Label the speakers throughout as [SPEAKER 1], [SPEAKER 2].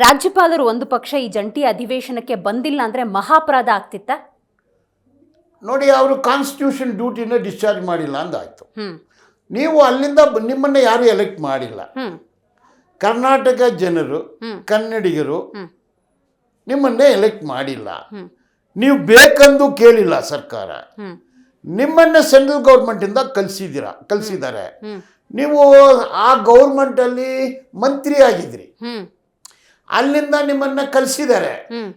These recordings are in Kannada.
[SPEAKER 1] ರಾಜ್ಯಪಾಲರು ಒಂದು ಪಕ್ಷ ಈ ಜಂಟಿ ಅಧಿವೇಶನಕ್ಕೆ ಬಂದಿಲ್ಲ ಅಂದರೆ ಮಹಾಪರಾಧ ಆಗ್ತಿತ್ತಾ?
[SPEAKER 2] ನೋಡಿ, ಅವರು ಕಾನ್ಸ್ಟಿಟ್ಯೂಷನ್ ಡ್ಯೂಟಿನ ಡಿಸ್ಚಾರ್ಜ್ ಮಾಡಿಲ್ಲ ಅಂದಾಯ್ತು.
[SPEAKER 1] ಹ್ಮ್
[SPEAKER 2] ನೀವು ಅಲ್ಲಿಂದ ನಿಮ್ಮನ್ನು ಯಾರು ಎಲೆಕ್ಟ್ ಮಾಡಿಲ್ಲ.
[SPEAKER 1] ಹ್ಮ್
[SPEAKER 2] ಕರ್ನಾಟಕ ಜನರು, ಕನ್ನಡಿಗರು ನಿಮ್ಮನ್ನೇ ಎಲೆಕ್ಟ್ ಮಾಡಿಲ್ಲ. ನೀವು ಬೇಕಂದು ಕೇಳಿಲ್ಲ ಸರ್ಕಾರ. ನಿಮ್ಮನ್ನ ಸೆಂಟ್ರಲ್ ಗೌರ್ಮೆಂಟಿಂದ ಕಳಿಸಿದ್ದಾರೆ. ನೀವು ಆ ಗೌರ್ಮೆಂಟಲ್ಲಿ ಮಂತ್ರಿ ಆಗಿದ್ರಿ, ಅಲ್ಲಿಂದ ನಿಮ್ಮನ್ನ ಕಳಿಸಿದ್ದಾರೆ.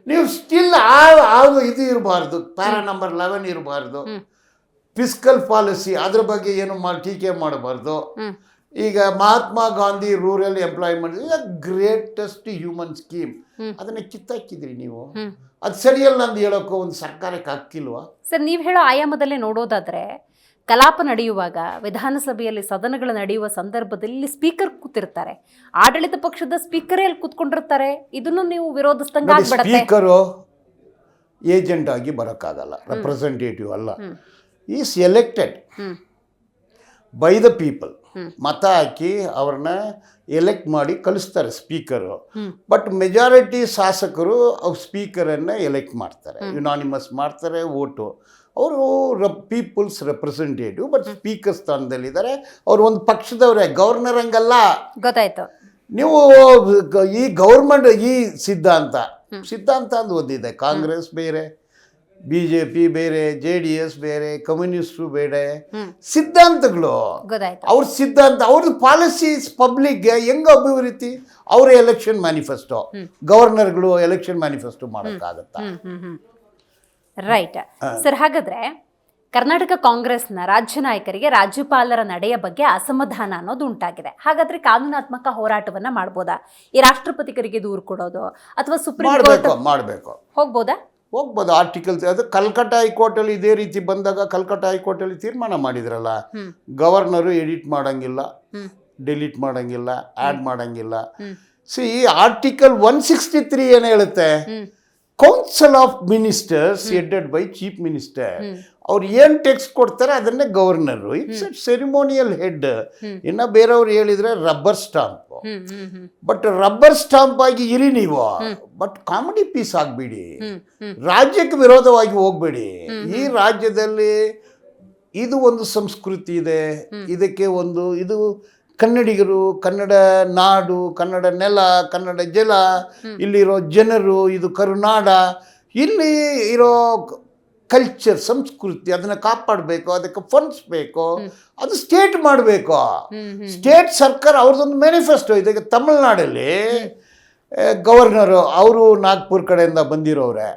[SPEAKER 2] ನೀವು ಸ್ಟಿಲ್ ಇದು ಇರಬಾರ್ದು, ಪ್ಯಾರಾ ನಂಬರ್ 11 ಇರಬಾರ್ದು, ಫಿಸ್ಕಲ್ ಪಾಲಿಸಿ ಅದ್ರ ಬಗ್ಗೆ ಏನು ಟೀಕೆ ಮಾಡಬಾರ್ದು. ಈಗ Mahatma Gandhi rural employment greatest human scheme, ಅದನ್ನ ಕಿತ್ತಾಕಿದ್ರಿ ನೀವು. ಅದು ಸರಿಯಲ್ಲ ಅಂತ ಹೇಳೋಕ್ಕೂ ಒಂದು ಸರ್ಕಾರಕ್ಕೆ ಹಕ್ಕಿಲ್ವಾ?
[SPEAKER 1] ಸರ್, ನೀವು ಹೇಳೋ ಆಯಾಮದಲ್ಲೇ ನೋಡೋದಾದ್ರೆ ಕಲಾಪ ನಡೆಯುವಾಗ ವಿಧಾನಸಭೆಯಲ್ಲಿ ಸದನಗಳು ನಡೆಯುವ ಸಂದರ್ಭದಲ್ಲಿ ಸ್ಪೀಕರ್ ಕೂತಿರ್ತಾರೆ, ಆಡಳಿತ ಪಕ್ಷದ ಸ್ಪೀಕರೇ ಅಲ್ಲಿ ಕೂತ್ಕೊಂಡಿರ್ತಾರೆ. ಇದನ್ನು ನೀವು ವಿರೋಧಿಸಿದಂಗೆ ಆಗ್ಬಿಡುತ್ತೆ.
[SPEAKER 2] ಸ್ಪೀಕರು ಏಜೆಂಟ್ ಆಗಿ ಬರೋಕ್ಕಾಗಲ್ಲ, ರೆಪ್ರೆಸೆಂಟೇಟಿವ್ ಅಲ್ಲ. Is elected by the people. ಮತ ಹಾಕಿ ಅವ್ರನ್ನ ಎಲೆಕ್ಟ್ ಮಾಡಿ ಕಳಿಸ್ತಾರೆ ಸ್ಪೀಕರು. ಬಟ್ ಮೆಜಾರಿಟಿ ಶಾಸಕರು ಸ್ಪೀಕರನ್ನು ಎಲೆಕ್ಟ್ ಮಾಡ್ತಾರೆ, ಯುನಾನಿಮಸ್ ಮಾಡ್ತಾರೆ ವೋಟು. ಅವರು ಪೀಪಲ್ಸ್ ರೆಪ್ರೆಸೆಂಟೇಟಿವ್, ಬಟ್ ಸ್ಪೀಕರ್ ಸ್ಥಾನದಲ್ಲಿದ್ದಾರೆ. ಅವರು ಒಂದು ಪಕ್ಷದವರೇ, ಗವರ್ನರ್ ಹಂಗಲ್ಲ.
[SPEAKER 1] ಗೊತ್ತಾಯ್ತು.
[SPEAKER 2] ನೀವು ಈ ಗೌರ್ಮೆಂಟ್ ಈ ಸಿದ್ಧಾಂತ ಅಂತ ಓದಿದೆ. ಕಾಂಗ್ರೆಸ್ ಬೇರೆ, BJP ಬೇರೆ, JDS ಬೇರೆ, ಕಮ್ಯುನಿಸ್ಟು ಬೇರೆ. ಸಿದ್ಧಾಂತಗಳು ಅವ್ರ ಸಿದ್ಧಾಂತ, ಅವ್ರದ್ದು ಪಾಲಿಸೀಸ್ ಪಬ್ಲಿಕ್ಗೆ ಹೆಂಗೆ ಅಭಿವೃದ್ಧಿ. ಅವರ ಎಲೆಕ್ಷನ್ ಮ್ಯಾನಿಫೆಸ್ಟೋ, ಗವರ್ನರ್ಗಳು ಎಲೆಕ್ಷನ್ ಮ್ಯಾನಿಫೆಸ್ಟೋ ಮಾಡೋಕ್ಕಾಗತ್ತಾ?
[SPEAKER 1] Right sir. ಹಾಗಾದ್ರೆ ಕರ್ನಾಟಕ ಕಾಂಗ್ರೆಸ್ನ ರಾಜ್ಯ ನಾಯಕರಿಗೆ ರಾಜ್ಯಪಾಲರ ನಡೆಯ ಬಗ್ಗೆ ಅಸಮಾಧಾನ ಅನ್ನೋದು ಉಂಟಾಗಿದೆ. ಹಾಗಾದ್ರೆ ಕಾನೂನಾತ್ಮಕ ಹೋರಾಟವನ್ನ ಮಾಡ್ಬೋದಾ? ಈ ರಾಷ್ಟ್ರಪತಿಗರಿಗೆ ದೂರು ಕೊಡೋದು ಅಥವಾ ಸುಪ್ರೀಂ ಕೋರ್ಟ್
[SPEAKER 2] ಮಾಡಬೇಕು,
[SPEAKER 1] ಹೋಗ್ಬೋದು.
[SPEAKER 2] ಆರ್ಟಿಕಲ್ಸ್ ಅದು ಕಲ್ಕಟ್ಟ ಹೈಕೋರ್ಟಲ್ಲಿ ಇದೇ ರೀತಿ ಬಂದಾಗ ಕಲ್ಕಟ್ಟ ಹೈಕೋರ್ಟಲ್ಲಿ ತೀರ್ಮಾನ ಮಾಡಿದ್ರಲ್ಲ, ಗವರ್ನರು ಎಡಿಟ್ ಮಾಡಂಗಿಲ್ಲ, ಡಿಲೀಟ್ ಮಾಡಂಗಿಲ್ಲ, ಆ್ಯಡ್ ಮಾಡಂಗಿಲ್ಲ. ಆರ್ಟಿಕಲ್ 163 ಏನು ಹೇಳುತ್ತೆ? Council of ministers headed by chief minister. ಅವ್ರು ಏನು ಟೆಕ್ಸ್ಟ್ ಕೊಡ್ತಾರೆ ಅದನ್ನೇ governor. It's a ceremonial head. ಇನ್ನು ಬೇರೆಯವ್ರು ಹೇಳಿದ್ರೆ rubber stamp. But rubber stamp ಆಗಿ ಇರಿ ನೀವು, ಬಟ್ ಕಾಮಿಡಿ ಪೀಸ್ ಆಗಬೇಡಿ, ರಾಜ್ಯಕ್ಕೆ ವಿರೋಧವಾಗಿ ಹೋಗ್ಬೇಡಿ. ಈ ರಾಜ್ಯದಲ್ಲಿ ಇದು ಒಂದು ಸಂಸ್ಕೃತಿ ಇದೆ, ಇದಕ್ಕೆ ಒಂದು ಇದು ಕನ್ನಡಿಗರು, ಕನ್ನಡ ನಾಡು, ಕನ್ನಡ ನೆಲ, ಕನ್ನಡ ಜಲ, ಇಲ್ಲಿರೋ ಜನರು, ಇದು ಕರುನಾಡ, ಇಲ್ಲಿ ಇರೋ ಕಲ್ಚರ್ ಸಂಸ್ಕೃತಿ, ಅದನ್ನು ಕಾಪಾಡಬೇಕು, ಅದಕ್ಕೆ ಫಂಡ್ಸ್ ಬೇಕು, ಅದು ಸ್ಟೇಟ್ ಮಾಡಬೇಕು. ಸ್ಟೇಟ್ ಸರ್ಕಾರ ಅವ್ರದ್ದೊಂದು ಮ್ಯಾನಿಫೆಸ್ಟೋ ಇದೆ. ಈಗ ತಮಿಳ್ನಾಡಲ್ಲಿ ಗವರ್ನರು ಅವರು ನಾಗ್ಪುರ್ ಕಡೆಯಿಂದ ಬಂದಿರೋರೆ,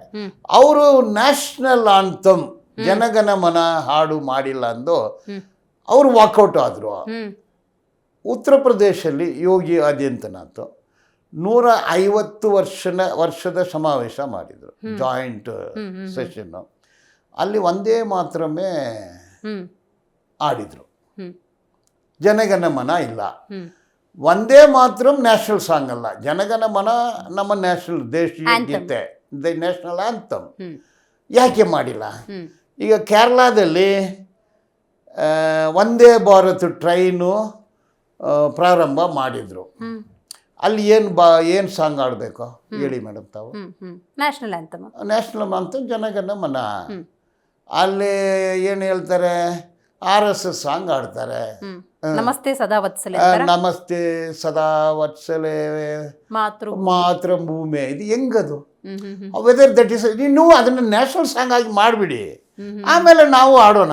[SPEAKER 2] ಅವರು ನ್ಯಾಷನಲ್ ಆಂಥಮ್ ಜನಗಣ ಮನ ಹಾಡು ಮಾಡಿಲ್ಲ ಅಂದು ಅವರು ವಾಕೌಟ್ ಆದರು. ಉತ್ತರ ಪ್ರದೇಶಲ್ಲಿ ಯೋಗಿ ಆದಿತ್ಯನಾಥ್ 150 ವರ್ಷದ ಸಮಾವೇಶ ಮಾಡಿದರು, ಜಾಯಿಂಟ್ ಸೆಷನ್ನು. ಅಲ್ಲಿ ಒಂದೇ ಮಾತ್ರಮೇ ಆಡಿದರು, ಜನಗಣ ಮನ ಇಲ್ಲ. ಒಂದೇ ಮಾತ್ರ ನ್ಯಾಷನಲ್ ಸಾಂಗ್ ಅಲ್ಲ, ಜನಗಣ ಮನ ನಮ್ಮ ನ್ಯಾಷನಲ್ ದೇಶೀಯ ಗೀತೆ, ನ್ಯಾಷನಲ್ ಆಂಥಮ್. ಯಾಕೆ ಮಾಡಿಲ್ಲ? ಈಗ ಕೇರಳದಲ್ಲಿ ವಂದೇ ಭಾರತ್ ಟ್ರೈನು ಪ್ರಾರಂಭ ಮಾಡಿದರು. ಅಲ್ಲಿ ಏನು ಸಾಂಗ್ ಆಡಬೇಕು ಹೇಳಿ ಮೇಡಮ್ ತಾವು?
[SPEAKER 1] ನ್ಯಾಷನಲ್
[SPEAKER 2] ಆಂಥಮ್ ಜನಗಣ ಮನ. ಅಲ್ಲಿ ಏನು ಹೇಳ್ತಾರೆ? RSS ಸಾಂಗ್ ಆಡ್ತಾರೆ,
[SPEAKER 1] ನಮಸ್ತೆ ಸದಾ ವತ್ಸಲೆ,
[SPEAKER 2] ನಮಸ್ತೆ ಸದಾ ವತ್ಸಲೆ ಮಾತೃ ಭೂಮಿ. ಇದು ಹೆಂಗದು? ವೆದರ್ ದಟ್ ಇಸ್, ನೀವು ಅದನ್ನು ನ್ಯಾಷನಲ್ ಸಾಂಗ್ ಆಗಿ ಮಾಡಿಬಿಡಿ, ಆಮೇಲೆ ನಾವು ಆಡೋಣ.